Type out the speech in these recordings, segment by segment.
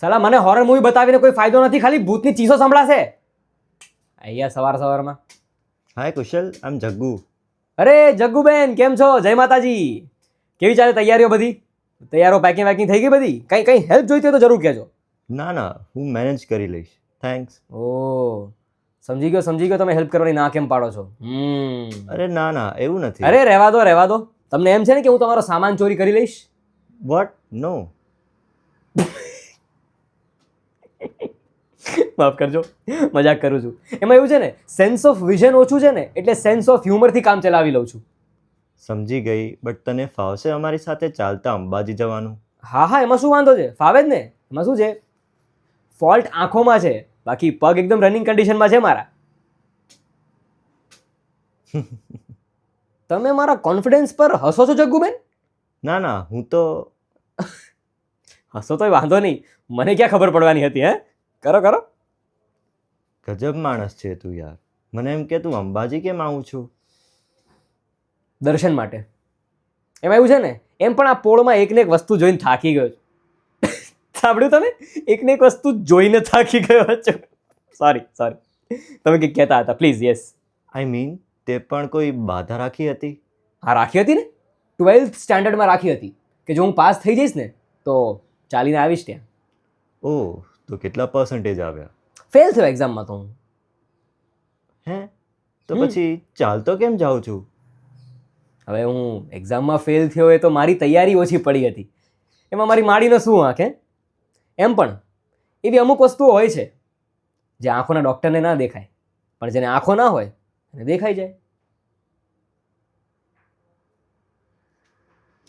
સાલા મને horror movie બતાવીને કોઈ ફાયદો નથી, ખાલી ભૂતની ચીસો સંભળાશે અહીંયા સવારમાં. હાય કુશલ, આમ જગ્ગુ. અરે જગ્ગુબેન, કેમ છો? જય માતાજી. કેવી ચાલે તૈયારીઓ બધી? તૈયારો પેકિંગ વેકિંગ થઈ ગઈ બધી? કઈ હેલ્પ જોઈતી હોય તો જરૂર કહેજો. ના હું મેનેજ કરી લઈશ, થેન્ક્સ. ઓ સમજી ગયો, તમે હેલ્પ કરવાની ના કેમ પાડો છો? અરે ના એવું નથી. અરે રહેવા દો. તમને એમ છે ને કે હું તમારો સામાન ચોરી કરી લઈશ? વોટ? નો. માફ કરજો, મજાક કરું છું. એમાં એવું છે ને, સેન્સ ઓફ વિઝન ઓછું છે ને, એટલે સેન્સ ઓફ હ્યુમરથી કામ ચલાવી લઉં છું. સમજી ગઈ, બટ તને ફાવશે અમારી સાથે ચાલતા અંબાજી જવાનું? હા એમાં શું વાંધો છે? ફાવે જ ને. એમાં શું છે, ફોલ્ટ આંખોમાં છે, બાકી પગ એકદમ રનિંગ કન્ડિશનમાં છે મારા. તમે મારા કોન્ફિડન્સ પર હસો છો જગ્ગુબેન? ના હું તો હસો તોય વાંધો નહીં, મને ક્યાં ખબર પડવાની હતી. કરો. ગજબ માણસ છે તું યાર. મને એમ કે તું અંબાજી કેમ આવું છું? દર્શન માટે. એમાં એવું છે ને, એમ પણ આ પોળમાં એકને એક વસ્તુ જોઈને થાકી ગયો છું. સાંભળ્યું તમે? એકને એક વસ્તુ જોઈને થાકી ગયો છું. સોરી તમે કંઈક કહેતા હતા, પ્લીઝ. યસ, આઈ મીન તે પણ કોઈ બાધા રાખી હતી? હા રાખી હતી ને. 12th સ્ટાન્ડર્ડમાં રાખી હતી કે જો હું પાસ થઈ જઈશ ને તો ચાલીને આવીશ ત્યાં. ઓહ, તો કેટલા પર્સન્ટેજ આવ્યા? ફેલ થયો એક્ઝામમાં તો હું. હે? તો પછી ચાલતો કેમ જાઉં છું? હવે હું એક્ઝામમાં ફેલ થયો એ તો મારી તૈયારી ઓછી પડી હતી, એમાં મારી માડીનો શું વાંક? એમ પણ એવી અમુક વસ્તુઓ હોય છે જે આંખોના ડૉક્ટરને ના દેખાય, પણ જેને આંખો ના હોય એને દેખાઈ જાય.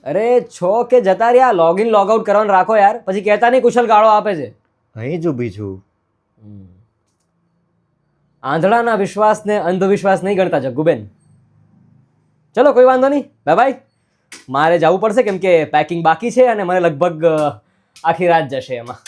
અરે છો કે જતા રહ્યા, લોગિન લોગઆઉટ કરવાનું રાખો યાર, પછી કહેતા નહીં કુશલ ગાળો આપે છે. અહીં જ ઊભી છું. આંધળાના વિશ્વાસને અંધવિશ્વાસ નહીં ગણતા જગ્ગુબેન. ચલો કોઈ વાંધો નહીં, બાય. મારે જવું પડશે કેમ કે પેકિંગ બાકી છે અને મને લગભગ આખી રાત જશે એમાં.